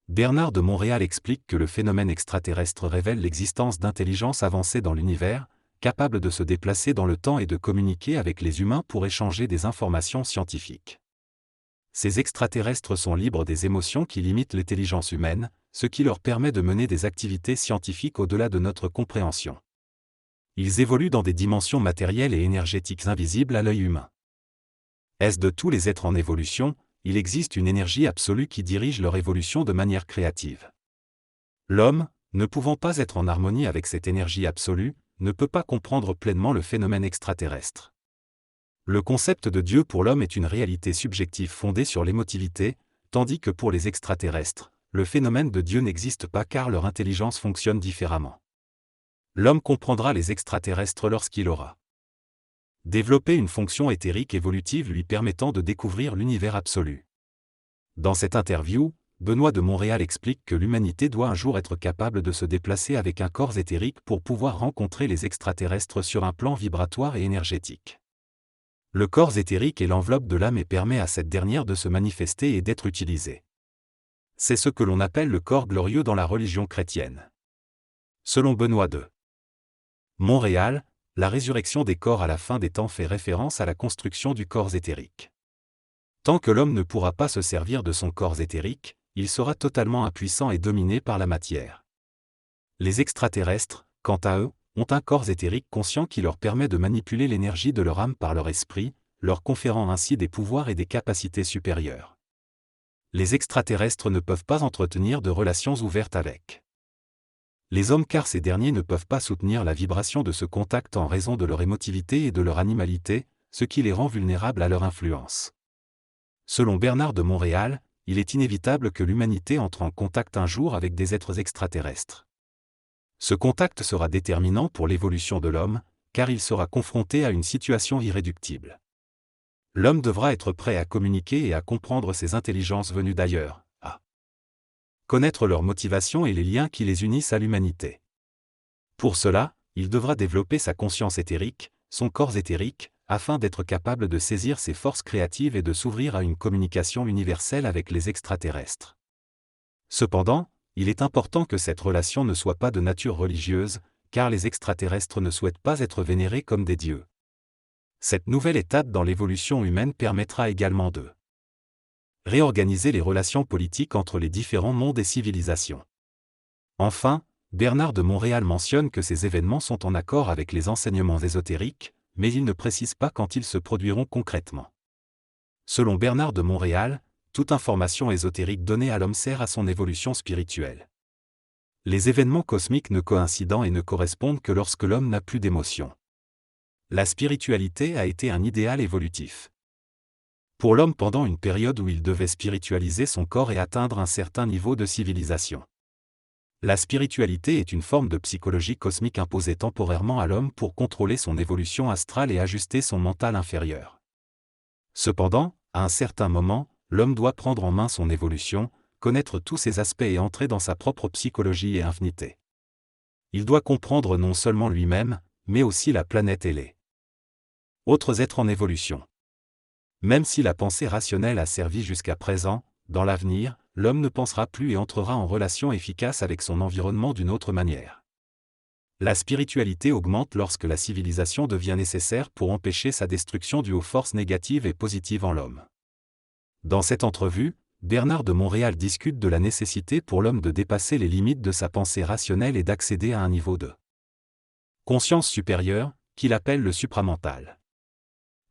Bernard de Montréal explique que le phénomène extraterrestre révèle l'existence d'intelligences avancées dans l'univers, capables de se déplacer dans le temps et de communiquer avec les humains pour échanger des informations scientifiques. Ces extraterrestres sont libres des émotions qui limitent l'intelligence humaine, ce qui leur permet de mener des activités scientifiques au-delà de notre compréhension. Ils évoluent dans des dimensions matérielles et énergétiques invisibles à l'œil humain. Est-ce de tous les êtres en évolution, il existe une énergie absolue qui dirige leur évolution de manière créative. L'homme, ne pouvant pas être en harmonie avec cette énergie absolue, ne peut pas comprendre pleinement le phénomène extraterrestre. Le concept de Dieu pour l'homme est une réalité subjective fondée sur l'émotivité, tandis que pour les extraterrestres, le phénomène de Dieu n'existe pas car leur intelligence fonctionne différemment. L'homme comprendra les extraterrestres lorsqu'il aura développé une fonction éthérique évolutive lui permettant de découvrir l'univers absolu. Dans cette interview, Benoît de Montréal explique que l'humanité doit un jour être capable de se déplacer avec un corps éthérique pour pouvoir rencontrer les extraterrestres sur un plan vibratoire et énergétique. Le corps éthérique est l'enveloppe de l'âme et permet à cette dernière de se manifester et d'être utilisée. C'est ce que l'on appelle le corps glorieux dans la religion chrétienne. Selon Benoît de Montréal, la résurrection des corps à la fin des temps fait référence à la construction du corps éthérique. Tant que l'homme ne pourra pas se servir de son corps éthérique, il sera totalement impuissant et dominé par la matière. Les extraterrestres, quant à eux, ont un corps éthérique conscient qui leur permet de manipuler l'énergie de leur âme par leur esprit, leur conférant ainsi des pouvoirs et des capacités supérieures. Les extraterrestres ne peuvent pas entretenir de relations ouvertes avec les hommes car ces derniers ne peuvent pas soutenir la vibration de ce contact en raison de leur émotivité et de leur animalité, ce qui les rend vulnérables à leur influence. Selon Bernard de Montréal, il est inévitable que l'humanité entre en contact un jour avec des êtres extraterrestres. Ce contact sera déterminant pour l'évolution de l'homme, car il sera confronté à une situation irréductible. L'homme devra être prêt à communiquer et à comprendre ces intelligences venues d'ailleurs, à connaître leurs motivations et les liens qui les unissent à l'humanité. Pour cela, il devra développer sa conscience éthérique, son corps éthérique, afin d'être capable de saisir ses forces créatives et de s'ouvrir à une communication universelle avec les extraterrestres. Cependant, il est important que cette relation ne soit pas de nature religieuse, car les extraterrestres ne souhaitent pas être vénérés comme des dieux. Cette nouvelle étape dans l'évolution humaine permettra également de réorganiser les relations politiques entre les différents mondes et civilisations. Enfin, Bernard de Montréal mentionne que ces événements sont en accord avec les enseignements ésotériques, mais il ne précise pas quand ils se produiront concrètement. Selon Bernard de Montréal, toute information ésotérique donnée à l'homme sert à son évolution spirituelle. Les événements cosmiques ne coïncident et ne correspondent que lorsque l'homme n'a plus d'émotion. La spiritualité a été un idéal évolutif pour l'homme pendant une période où il devait spiritualiser son corps et atteindre un certain niveau de civilisation. La spiritualité est une forme de psychologie cosmique imposée temporairement à l'homme pour contrôler son évolution astrale et ajuster son mental inférieur. Cependant, à un certain moment, l'homme doit prendre en main son évolution, connaître tous ses aspects et entrer dans sa propre psychologie et infinité. Il doit comprendre non seulement lui-même, mais aussi la planète et les autres êtres en évolution. Même si la pensée rationnelle a servi jusqu'à présent, dans l'avenir, l'homme ne pensera plus et entrera en relation efficace avec son environnement d'une autre manière. La spiritualité augmente lorsque la civilisation devient nécessaire pour empêcher sa destruction due aux forces négatives et positives en l'homme. Dans cette entrevue, Bernard de Montréal discute de la nécessité pour l'homme de dépasser les limites de sa pensée rationnelle et d'accéder à un niveau de conscience supérieure, qu'il appelle le supramental.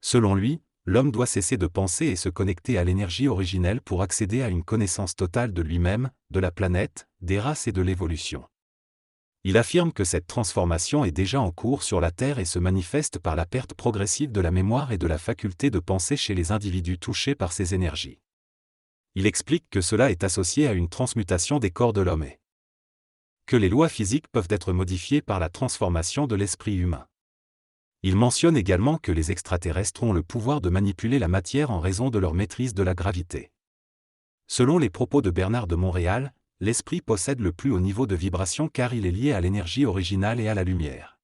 Selon lui, l'homme doit cesser de penser et se connecter à l'énergie originelle pour accéder à une connaissance totale de lui-même, de la planète, des races et de l'évolution. Il affirme que cette transformation est déjà en cours sur la Terre et se manifeste par la perte progressive de la mémoire et de la faculté de penser chez les individus touchés par ces énergies. Il explique que cela est associé à une transmutation des corps de l'homme et que les lois physiques peuvent être modifiées par la transformation de l'esprit humain. Il mentionne également que les extraterrestres ont le pouvoir de manipuler la matière en raison de leur maîtrise de la gravité. Selon les propos de Bernard de Montréal, l'esprit possède le plus haut niveau de vibration car il est lié à l'énergie originale et à la lumière.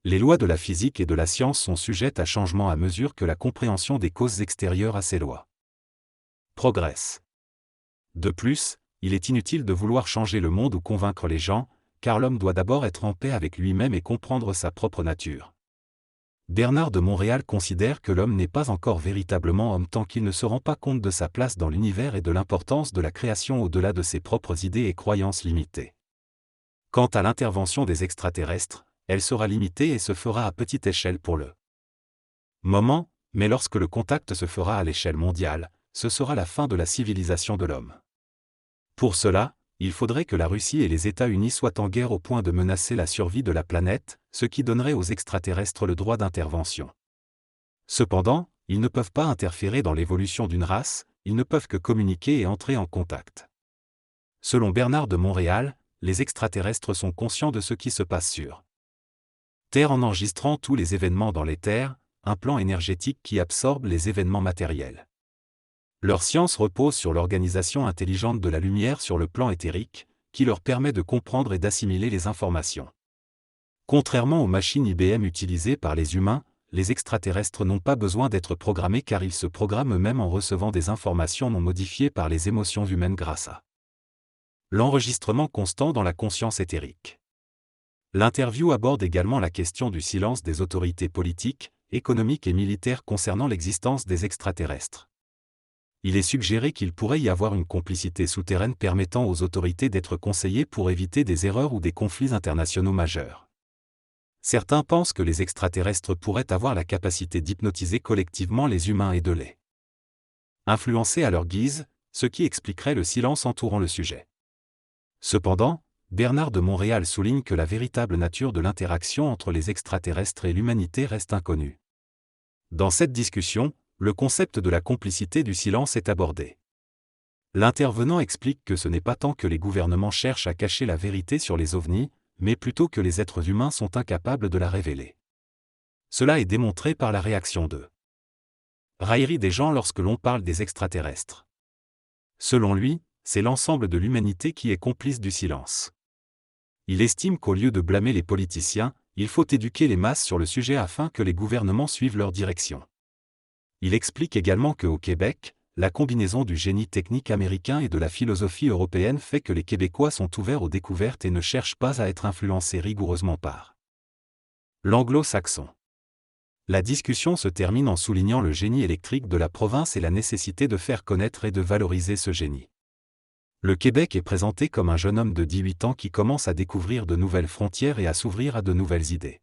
Les lois de la physique et de la science sont sujettes à changement à mesure que la compréhension des causes extérieures à ces lois progresse. De plus, il est inutile de vouloir changer le monde ou convaincre les gens, car l'homme doit d'abord être en paix avec lui-même et comprendre sa propre nature. Bernard de Montréal considère que l'homme n'est pas encore véritablement homme tant qu'il ne se rend pas compte de sa place dans l'univers et de l'importance de la création au-delà de ses propres idées et croyances limitées. Quant à l'intervention des extraterrestres, elle sera limitée et se fera à petite échelle pour le moment, mais lorsque le contact se fera à l'échelle mondiale, ce sera la fin de la civilisation de l'homme. Pour cela, il faudrait que la Russie et les États-Unis soient en guerre au point de menacer la survie de la planète, ce qui donnerait aux extraterrestres le droit d'intervention. Cependant, ils ne peuvent pas interférer dans l'évolution d'une race, ils ne peuvent que communiquer et entrer en contact. Selon Bernard de Montréal, les extraterrestres sont conscients de ce qui se passe sur Terre en enregistrant tous les événements dans l'éther, un plan énergétique qui absorbe les événements matériels. Leur science repose sur l'organisation intelligente de la lumière sur le plan éthérique, qui leur permet de comprendre et d'assimiler les informations. Contrairement aux machines IBM utilisées par les humains, les extraterrestres n'ont pas besoin d'être programmés car ils se programment eux-mêmes en recevant des informations non modifiées par les émotions humaines grâce à l'enregistrement constant dans la conscience éthérique. L'interview aborde également la question du silence des autorités politiques, économiques et militaires concernant l'existence des extraterrestres. Il est suggéré qu'il pourrait y avoir une complicité souterraine permettant aux autorités d'être conseillées pour éviter des erreurs ou des conflits internationaux majeurs. Certains pensent que les extraterrestres pourraient avoir la capacité d'hypnotiser collectivement les humains et de les influencer à leur guise, ce qui expliquerait le silence entourant le sujet. Cependant, Bernard de Montréal souligne que la véritable nature de l'interaction entre les extraterrestres et l'humanité reste inconnue. Dans cette discussion, le concept de la complicité du silence est abordé. L'intervenant explique que ce n'est pas tant que les gouvernements cherchent à cacher la vérité sur les ovnis, mais plutôt que les êtres humains sont incapables de la révéler. Cela est démontré par la réaction de raillerie des gens lorsque l'on parle des extraterrestres. Selon lui, c'est l'ensemble de l'humanité qui est complice du silence. Il estime qu'au lieu de blâmer les politiciens, il faut éduquer les masses sur le sujet afin que les gouvernements suivent leur direction. Il explique également qu'au Québec, la combinaison du génie technique américain et de la philosophie européenne fait que les Québécois sont ouverts aux découvertes et ne cherchent pas à être influencés rigoureusement par l'anglo-saxon. La discussion se termine en soulignant le génie électrique de la province et la nécessité de faire connaître et de valoriser ce génie. Le Québec est présenté comme un jeune homme de 18 ans qui commence à découvrir de nouvelles frontières et à s'ouvrir à de nouvelles idées.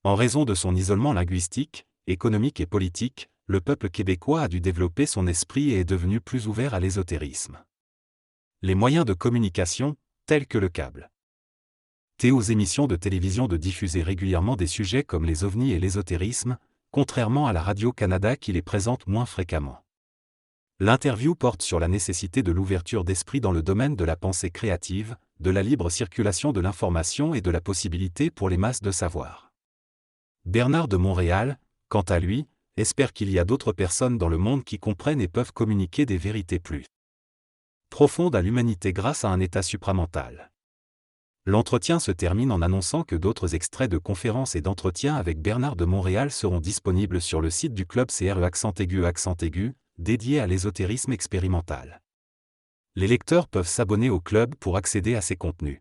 En raison de son isolement linguistique, économique et politique, le peuple québécois a dû développer son esprit et est devenu plus ouvert à l'ésotérisme. Les moyens de communication, tels que le câble aux émissions de télévision de diffuser régulièrement des sujets comme les ovnis et l'ésotérisme, contrairement à la Radio-Canada qui les présente moins fréquemment. L'interview porte sur la nécessité de l'ouverture d'esprit dans le domaine de la pensée créative, de la libre circulation de l'information et de la possibilité pour les masses de savoir. Bernard de Montréal, quant à lui, espère qu'il y a d'autres personnes dans le monde qui comprennent et peuvent communiquer des vérités plus profondes à l'humanité grâce à un état supramental. L'entretien se termine en annonçant que d'autres extraits de conférences et d'entretiens avec Bernard de Montréal seront disponibles sur le site du club CRE dédié à l'ésotérisme expérimental. Les lecteurs peuvent s'abonner au club pour accéder à ces contenus.